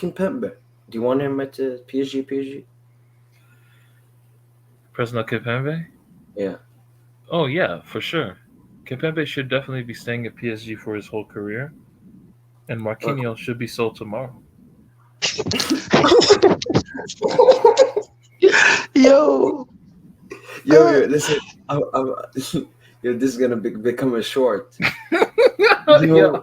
Kimpembe? Do you want him at PSG? PSG? Presnel Kimpembe? Yeah. Oh yeah, for sure. Kimpembe should definitely be staying at PSG for his whole career, and Okay. Marquinhos should be sold tomorrow. Yo, Yo, listen. This is gonna become a short. yo, Yo,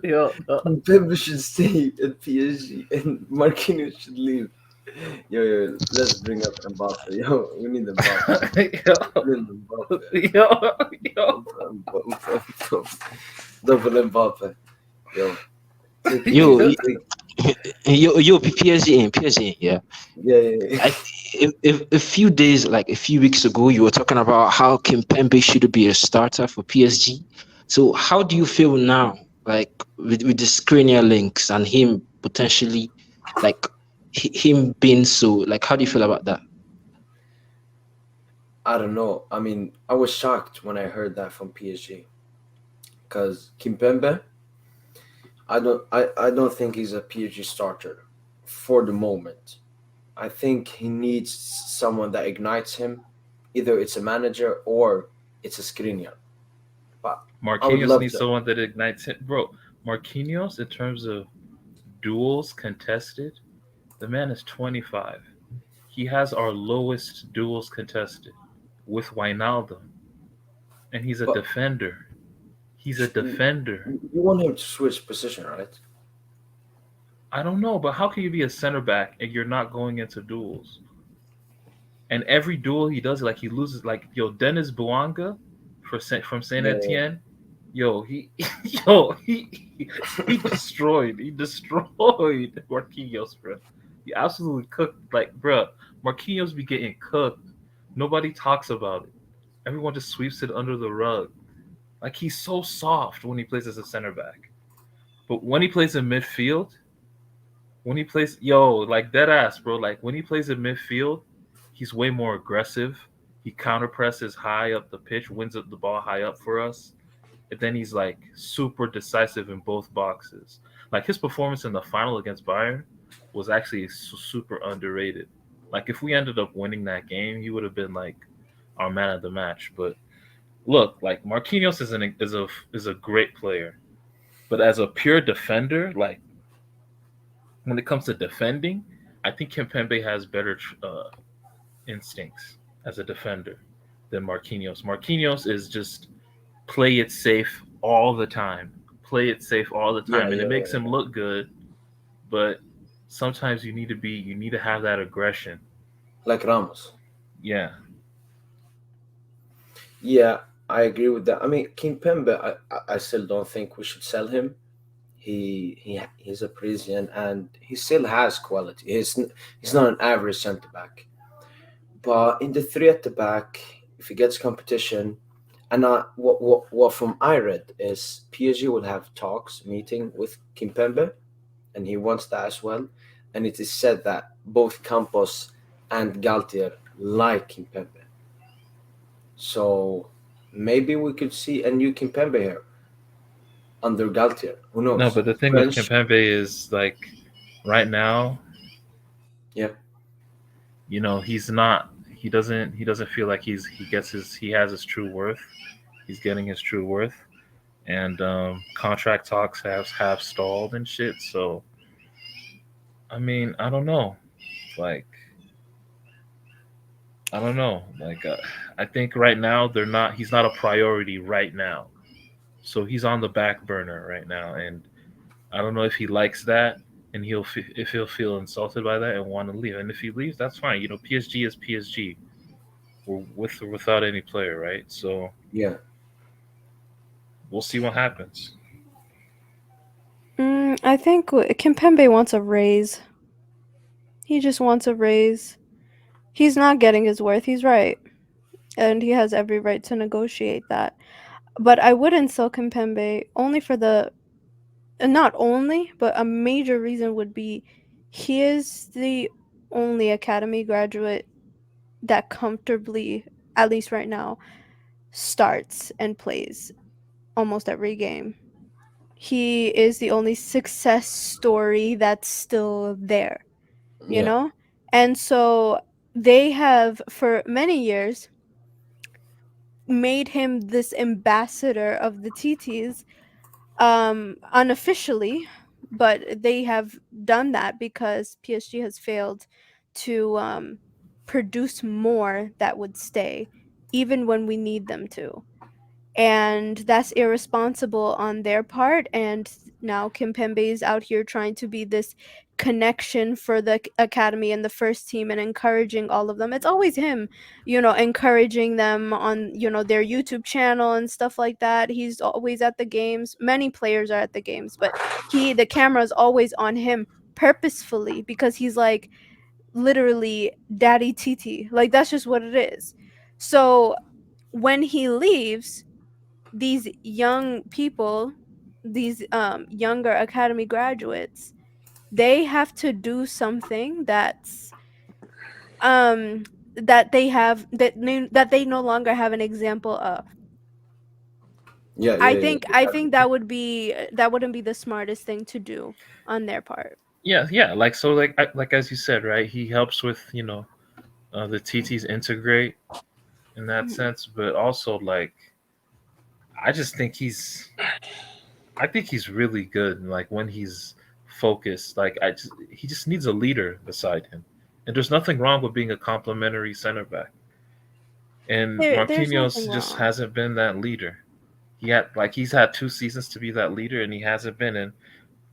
yo. Kimpembe should stay at PSG and Marquinhos should leave. Yo, let's bring up Mbappe. Yo, we need Mbappe. yo, We need Mbappe. yo, yo. Double Mbappe. Yo, yo, take. PSG in, PSG in, yeah. Yeah. If a few days, like a few weeks ago, you were talking about how Kimpembe should be a starter for PSG. So how do you feel now, like with the Skriniar links and him potentially, like him being so, like how do you feel about that? I don't know. I mean, I was shocked when I heard that from PSG because Kimpembe, I don't think he's a PSG starter for the moment. I think he needs someone that ignites him. Either it's a manager or it's a Skriniar. But I would Marquinhos love needs to. someone that ignites him, bro. Marquinhos, in terms of duels contested, the man is 25. He has our lowest duels contested with Wijnaldum, and he's a But defender. He's a defender. you want him to switch position, right? I don't know, but how can you be a center back and you're not going into duels? And every duel he does, like he loses. Like yo, Dennis Bouanga from Saint Yeah. Etienne, yo yo he destroyed Marquinhos, bro. He absolutely cooked. Like, bro, Marquinhos be getting cooked. Nobody talks about it. Everyone just sweeps it under the rug. Like he's so soft when he plays as a center back, but when he plays in midfield, when he plays, yo, like dead ass, bro. Like when he plays in midfield, he's way more aggressive. He counter presses high up the pitch, wins up the ball high up for us, and then he's like super decisive in both boxes. Like his performance in the final against Bayern was actually super underrated. Like if we ended up winning that game, he would have been like our man of the match. But look, like Marquinhos is a great player, but as a pure defender, like when it comes to defending, I think Kimpembe has better instincts as a defender than Marquinhos. Marquinhos is just play it safe all the time, play it safe all the Yeah, time, and it makes him look good. But sometimes you need to have that aggression. like Ramos. Yeah, Yeah, I agree with that. I mean, Kimpembe, I still don't think we should sell him. He's a Parisian and he still has quality. He's not an average centre back. But in the three at the back, if he gets competition, and what from I read is PSG will have talks meeting with Kimpembe, and he wants that as well. And it is said that both Campos and Galtier like Kimpembe, so maybe we could see a new Kimpembe here under Galtier. Who no, knows? but the thing with French, Kimpembe is like right now, yeah, he's not. He doesn't feel like he has his true worth. He's getting his true worth, and contract talks have stalled and shit. So I mean, I don't know. Like I don't know. Like I think right now they're not. He's not a priority right now. So he's on the back burner right now, and I don't know if he likes that, and if he'll feel insulted by that and want to leave. And if he leaves, that's fine. PSG is PSG. We're with or without any player, right? So yeah. we'll see what happens. I think Kimpembe wants a raise. He just wants a raise. He's not getting his worth. He's right. And he has every right to negotiate that. But I wouldn't sell Kimpembe only for the, not only, but a major reason would be he is the only academy graduate that comfortably, at least right now, starts and plays almost every game. He is the only success story that's still there, you Yeah, know? And so they have, for many years, made him this ambassador of the TTs, unofficially, but they have done that because PSG has failed to produce more that would stay, even when we need them to. And that's irresponsible on their part. And now Kimpembe is out here trying to be this connection for the academy and the first team and encouraging all of them. It's always him, encouraging them on, their YouTube channel and stuff like that. He's always at the games. Many players are at the games, but the camera is always on him purposefully because he's like literally daddy Titi. Like that's just what it is. So when he leaves, these young people, these younger academy graduates, they have to do something um that they no longer have an example of. yeah, I yeah, yeah. think I think that wouldn't be the smartest thing to do on their part. Yeah, yeah. Like so, like as you said, right? He helps with the TTs integrate in that Mhm. sense, but also like I just think I think he's really good. Like when he's focused, he just needs a leader beside him, and there's nothing wrong with being a complementary center back. And There's nothing Marquinhos just wrong. hasn't been that leader. He's had 2 seasons to be that leader, and he hasn't been. And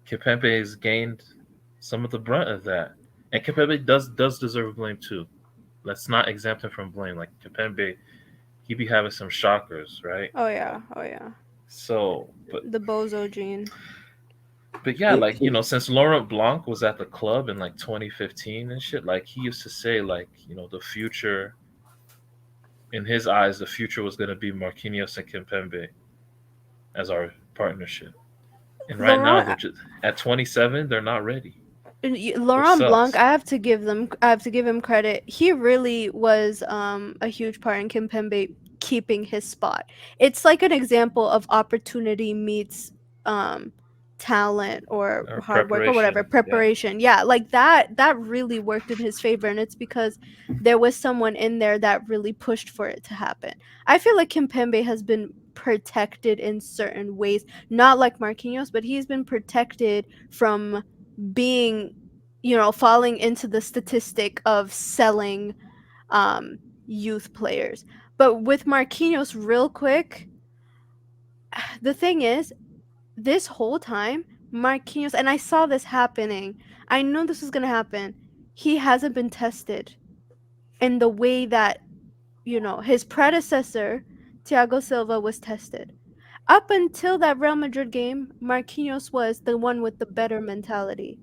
Kipembe has gained some of the brunt of that. And Kipembe does deserve blame too. Let's not exempt him from blame. Like Kipembe, he be having some shockers, right? Oh yeah, oh yeah. So, The bozo gene. but yeah, like since Laurent Blanc was at the club in like 2015 and shit, like he used to say, like the future in his eyes, the future was gonna be Marquinhos and Kimpembe as our partnership. And right now, they're Laurent just at 27, they're not ready, which Laurent Blanc, sucks. I have to give him credit. He really was a huge part in Kimpembe keeping his spot. It's like an example of opportunity meets um talent or Our hard work or whatever, preparation, yeah. preparation. Yeah, like that really worked in his favor, and it's because there was someone in there that really pushed for it to happen. I feel like Kimpembe has been protected in certain ways, not like Marquinhos, but he's been protected from being, falling into the statistic of selling youth players. But with Marquinhos, real quick, the thing is, this whole time, Marquinhos, and I saw this happening, I know this was going to happen. He hasn't been tested in the way that, his predecessor, Thiago Silva, was tested. Up until that Real Madrid game, Marquinhos was the one with the better mentality.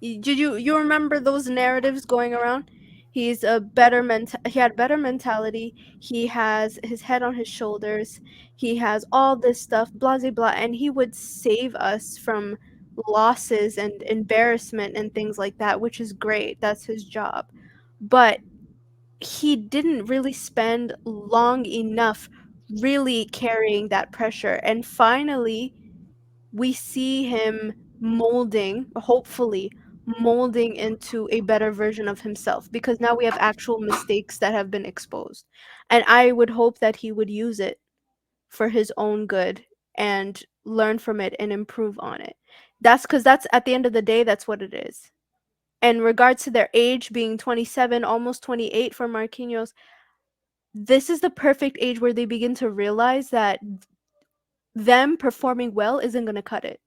Did you remember those narratives going around? He had better mentality. He has his head on his shoulders. He has all this stuff, blah blah blah, and he would save us from losses and embarrassment and things like that, which is great. That's his job. But he didn't really spend long enough really carrying that pressure. And finally, we see him molding, hopefully molding into a better version of himself, because now we have actual mistakes that have been exposed. And I would hope that he would use it for his own good and learn from it and improve on it. That's at the end of the day, that's what it is. In regards to their age being 27, almost 28 for Marquinhos, this is the perfect age where they begin to realize that them performing well isn't going to cut it.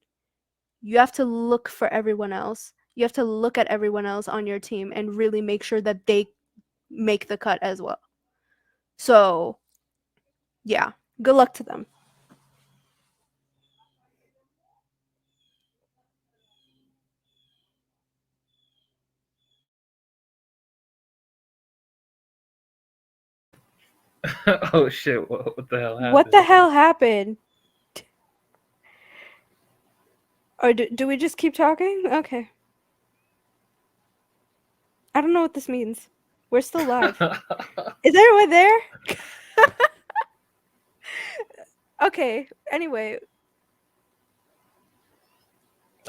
You have to look for everyone else. You have to look at everyone else on your team and really make sure that they make the cut as well. So, yeah, good luck to them. Oh shit! What the hell What happened? the hell happened? Or do we just keep talking? Okay. I don't know what this means. We're still live. Is everyone there? Okay. Anyway,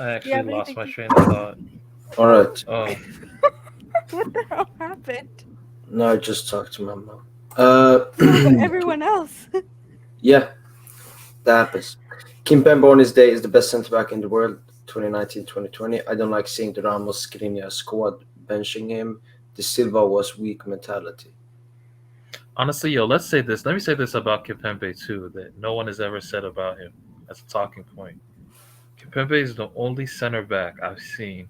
I Do you actually have lost anything my to train of thought. All right. Oh, What the hell happened? No, I just talked to my mom. No, but everyone else. Yeah, that happens. Kimpembe on his day is the best centre back in the world, 2019-2020. I don't like seeing the Ramos Skriniar squad benching him. The Silva was weak mentality. honestly, yo, let's say this. Let me say this about Kimpembe too, that no one has ever said about him as a talking point. Kimpembe is the only center back I've seen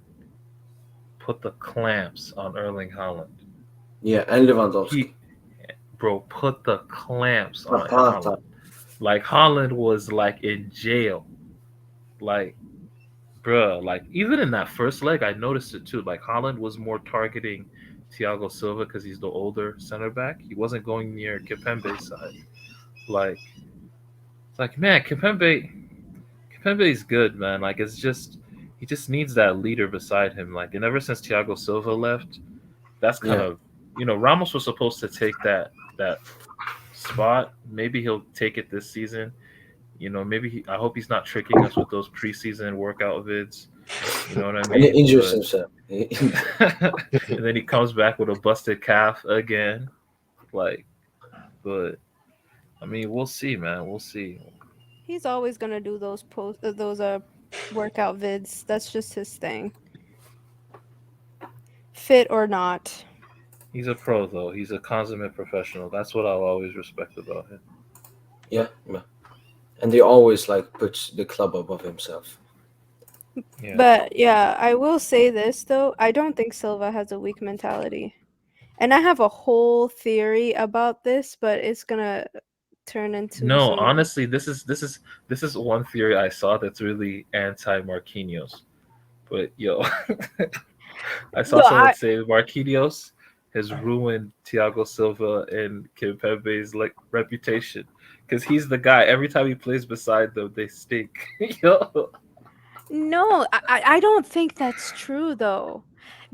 put the clamps on Erling Haaland. Yeah, and Lewandowski. He, bro, put the clamps on Zapata. Haaland. Like Haaland was like in jail. Like, bruh, like even in that first leg, I noticed it too. Like Haaland was more targeting Thiago Silva because he's the older center back. He wasn't going near Kipembe's side. Like, it's like man, Kipembe is good, man. Like it's just he just needs that leader beside him. Like, and ever since Thiago Silva left, that's kind Yeah, of Ramos was supposed to take that spot. Maybe he'll take it this season. Maybe I hope he's not tricking us with those preseason workout vids. You know what I and he mean? injures But himself. and then he comes back with a busted calf again. Like, but I mean, we'll see, man. We'll see. He's always gonna do those workout vids. That's just his thing. Fit or not. He's a pro, though. He's a consummate professional. That's what I'll always respect about him. Yeah, yeah. And he always like puts the club above himself. Yeah. But yeah, I will say this though. I don't think Silva has a weak mentality. And I have a whole theory about this, but it's gonna turn into No, some. honestly, this is one theory I saw that's really anti Marquinhos. But yo, I saw No, someone say Marquinhos has ruined Thiago Silva and Kimpembe's like reputation because he's the guy. Every time he plays beside them, they stink. Yo, no, I don't think that's true though.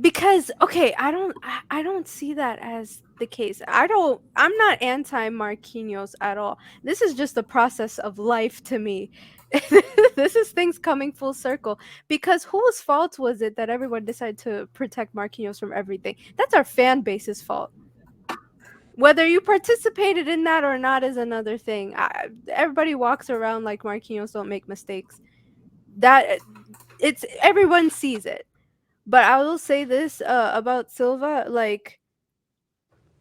Because okay, I don't see that as the case. I'm not anti Marquinhos at all. This is just the process of life to me. This is things coming full circle because whose fault was it that everyone decided to protect Marquinhos from everything? That's our fan base's fault. Whether you participated in that or not is another thing. Everybody walks around like Marquinhos don't make mistakes. That it's everyone sees it. But I will say this about Silva, like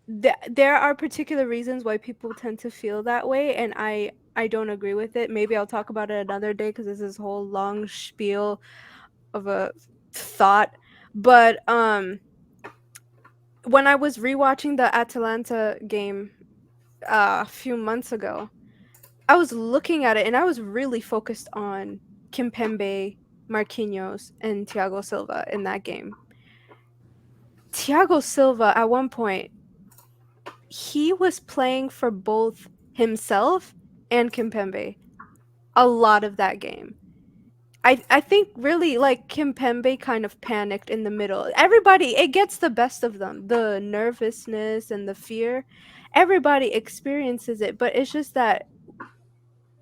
there are particular reasons why people tend to feel that way, and I don't agree with it. Maybe I'll talk about it another day because this is a whole long spiel of a thought. But when I was rewatching the Atalanta game a few months ago, I was looking at it and I was really focused on Kimpembe, Marquinhos, and Thiago Silva in that game. Thiago Silva, at one point, he was playing for both himself and Kimpembe a lot of that game. I think really like Kimpembe kind of panicked in the middle. Everybody, it gets the best of them. The nervousness and the fear. Everybody experiences it, but it's just that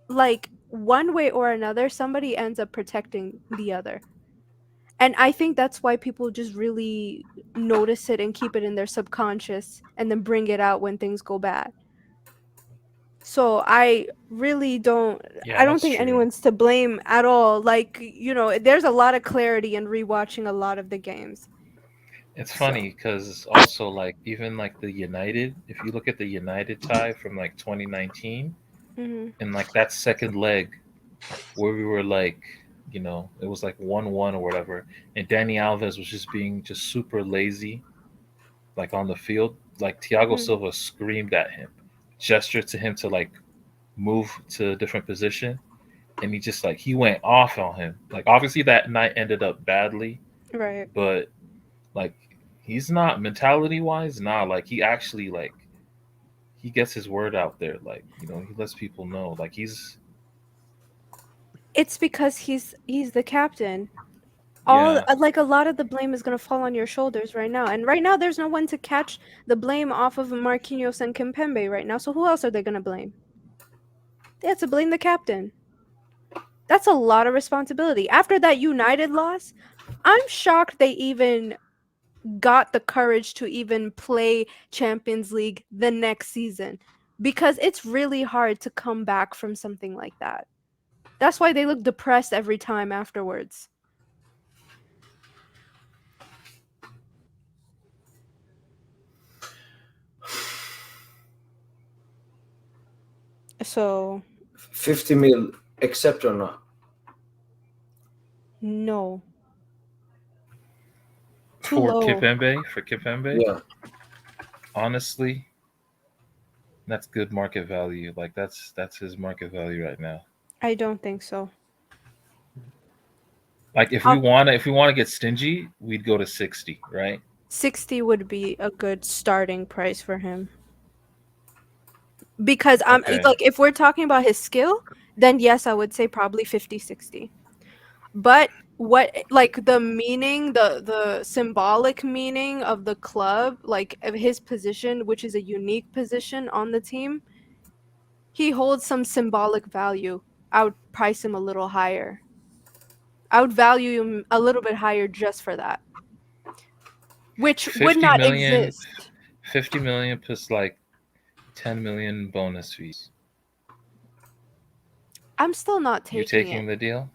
like one way or another somebody ends up protecting the other. And I think that's why people just really notice it and keep it in their subconscious and then bring it out when things go bad. So I really don't yeah, I don't that's think true. anyone's to blame at all. Like, there's a lot of clarity in rewatching a lot of the games. It's So, funny because also like even like the United, if you look at the United tie from like 2019 mhm. and like that second leg where we were like, it was like 1-1 or whatever, and Danny Alves was just being just super lazy, like on the field. Like Thiago Mhm. Silva screamed at him, gestured to him to like move to a different position, and he just like he went off on him. Like obviously that night ended up badly, Right. but like he's not mentality wise, nah. Like he actually like he gets his word out there. Like he lets people know. Like he's It's because he's the captain. All yeah. like a lot of the blame is going to fall on your shoulders right now. And right now there's no one to catch the blame off of Marquinhos and Kimpembe right now. So who else are they going to blame? They have to blame the captain. That's a lot of responsibility. After that United loss, I'm shocked they even got the courage to even play Champions League the next season, because it's really hard to come back from something like that. That's why they look depressed every time afterwards. So, 50 mil, accept or not? no. Too For low. Kipembe, for Kipembe, Yeah. honestly, that's good market value. Like that's his market value right now. I don't think so. Like if we wanna get stingy, we'd go to 60, right? 60 would be a good starting price for him. Because Okay. like if we're talking about his skill, then yes, I would say probably 50, 60. But what, like, the meaning, the symbolic meaning of the club, like of his position, which is a unique position on the team, he holds some symbolic value. I would price him a little higher. I would value him a little bit higher just for that, which would 50 not million, exist. 50 million plus like 10 million bonus fees. I'm still not You taking it. taking the deal?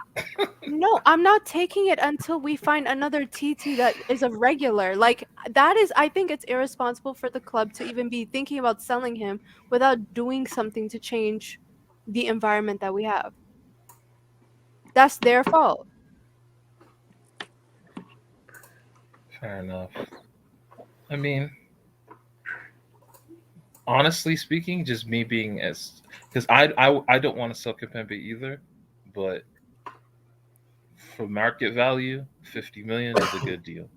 No, I'm not taking it until we find another TT that is a regular. Like, that is, I think it's irresponsible for the club to even be thinking about selling him without doing something to change the environment that we have. That's their fault. Fair enough. I mean, honestly speaking, just me being as because I don't want to sell Kipembe either, but for market value, 50 million is a good deal,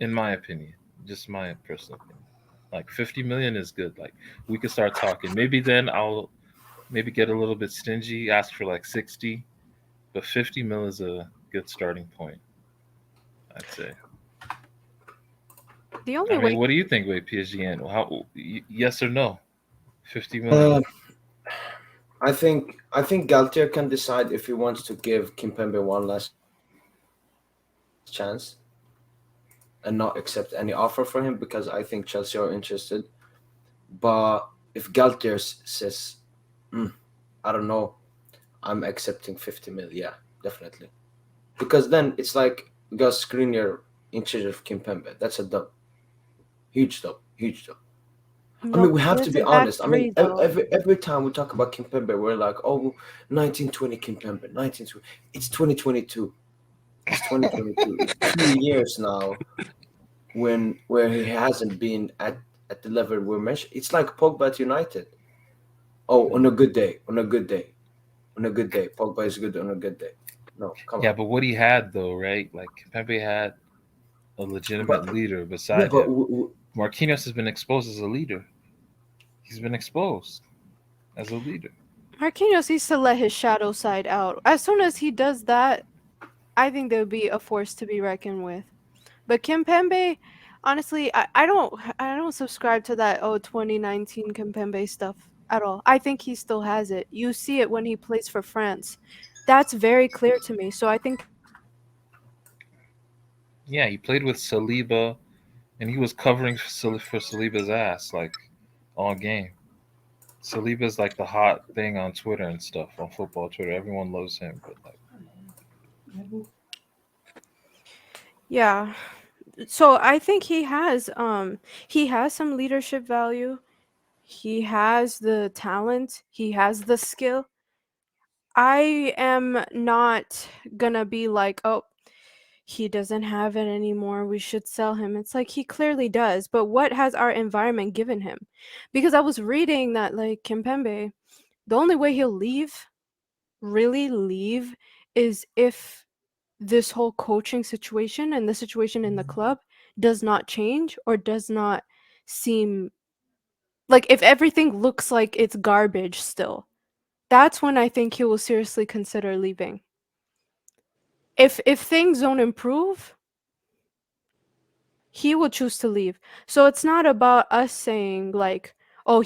in my opinion. Just my personal opinion. Like 50 million is good. Like we could start talking. Maybe then I'll maybe get a little bit stingy, ask for like 60, but 50 mil is a good starting point, I'd say. The only I way mean, what do you think, wait, PSGN? How, yes or no? 50 million. Uh, I think Galtier can decide if he wants to give Kimpembe one last chance and not accept any offer for him, because I think Chelsea are interested. But if Galtier says, "Mm, I don't know, I'm accepting 50 mil," yeah, definitely. Because then it's like we got Skriniar in charge of Kimpembe. That's a dub, huge dub, huge dub. I no, mean, we have to it's be a back honest. I mean, three though. every time we talk about Kimpembe, we're like, oh, 1920 Kimpembe, 1920. It's 2022. It's 2022. It's 2 years now when where he hasn't been at the level we're mentioning. It's like Pogba at United. Oh, on a good day, on a good day, on a good day. Pogba is good on a good day. No, come Yeah, on. but what he had though, right? Like Pepe had a But legitimate leader yeah, beside but him. Marquinhos has been exposed as a leader. He's been exposed as a leader. Marquinhos needs to let his shadow side out. As soon as he does that, I think there would be a force to be reckoned with. But Kimpembe, honestly, I don't subscribe to that 2019 Kimpembe stuff at all. I think he still has it. You see it when he plays for France. That's very clear to me. So I think Yeah, he played with Saliba, and he was covering for Saliba's ass like all game. Saliba's like the hot thing on Twitter and stuff on football Twitter. Everyone loves him, but like, yeah. So I think he has some leadership value. He has the talent, he has the skill. I am not gonna be like, "Oh, he doesn't have it anymore. We should sell him." It's like he clearly does, but what has our environment given him? Because I was reading that, like, Kimpembe, the only way he'll leave, really leave, is if this whole coaching situation and the situation in the club does not change or does not seem like, if everything looks like it's garbage still. That's when I think he will seriously consider leaving. If things don't improve, he will choose to leave. So it's not about us saying like, "Oh,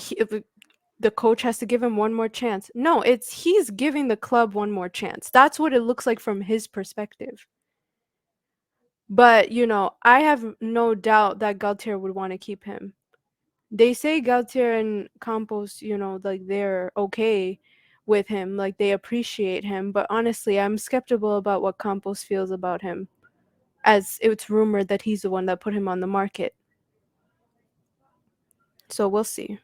the coach has to give him one more chance. No, it's he's giving the club one more chance. That's what it looks like from his perspective. But, I have no doubt that Galtier would want to keep him. They say Galtier and Campos, like they're okay with him, like they appreciate him. But honestly, I'm skeptical about what Campos feels about him, as it's rumored that he's the one that put him on the market. So we'll see.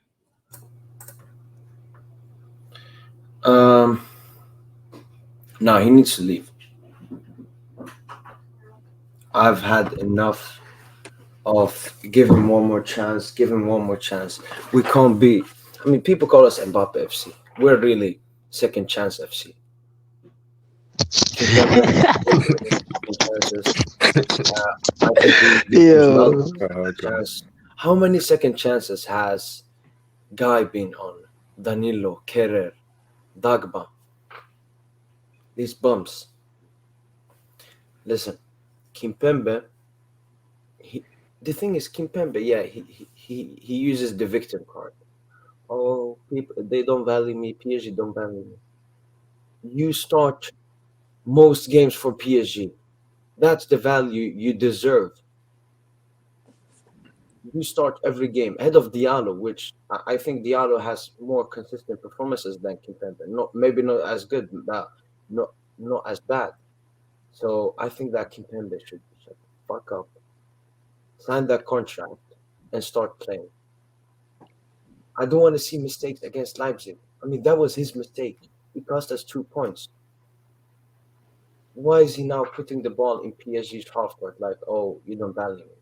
No, he needs to leave. I've had enough of give him one more chance, give him one more chance. We can't be. I mean, people call us Mbappe FC. We're really second chance FC. Second chances. I think we Yo. chance. How many second chances has Guy been on? Danilo, Kerrer, Dagba. These bumps. Listen, Kimpembe. The thing is, Kimpembe. Yeah, he uses the victim card. Oh, people, they don't value me. PSG don't value me. You start most games for PSG. That's the value you deserve. You start every game ahead of Diallo, which I think Diallo has more consistent performances than Kimpembe. Not maybe not as good, but not as bad. So I think that Kimpembe should shut the fuck up, sign that contract, and start playing. I don't want to see mistakes against Leipzig. I mean, that was his mistake. He cost us 2 points. Why is he now putting the ball in PSG's half court? Like, oh, you don't value me.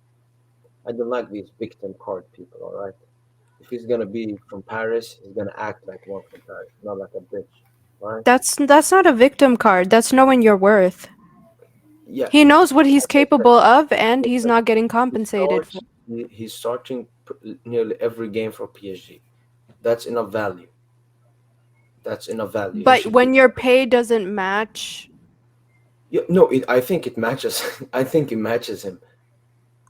I don't like these victim card people. All right. If he's gonna be from Paris, he's gonna act like one from Paris, not like a bitch. All right. That's not a victim card. That's knowing your worth. Yeah. He knows what he's I think that- capable of, and he's that not getting he compensated for. he's starting nearly every game for PSG. That's enough value. That's enough value. He But should when be. your pay doesn't match, Yeah, no, I think it matches. I think it matches him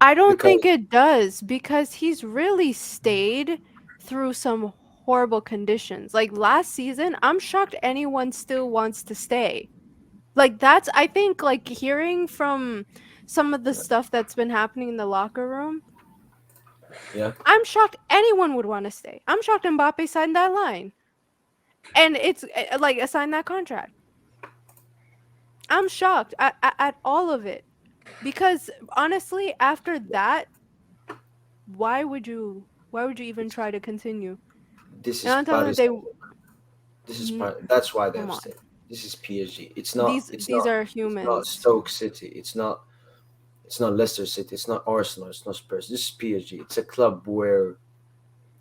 I don't because think it does, because he's really stayed through some horrible conditions. Like last season, I'm shocked anyone still wants to stay. Like I think like hearing from some of the stuff that's been happening in the locker room, yeah, I'm shocked anyone would want to stay. I'm shocked Mbappe signed that line. And it's like signed that contract. I'm shocked at all of it. Because honestly, after that, why would you even try to continue? this And is on top of it, Paris. they That's why they come have on. stayed. This is PSG. It's not. It's These not. are It's not humans. Stoke City. It's not. It's not Leicester City. It's not Arsenal. It's not Spurs. This is PSG. It's a club where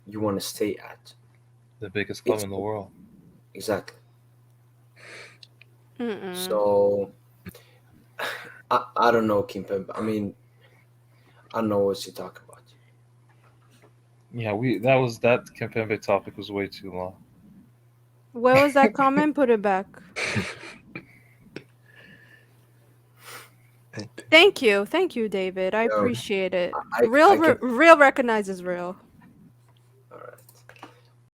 you want to stay at. The biggest club It's in the world. exactly. Mm-mm. So I don't know Kimpembe. I mean, I don't know what you talking about. Yeah, that Kimpembe topic was way too long. Where was that comment? Put it back. Thank you, David. I Yo, appreciate it. I can Real recognizes real.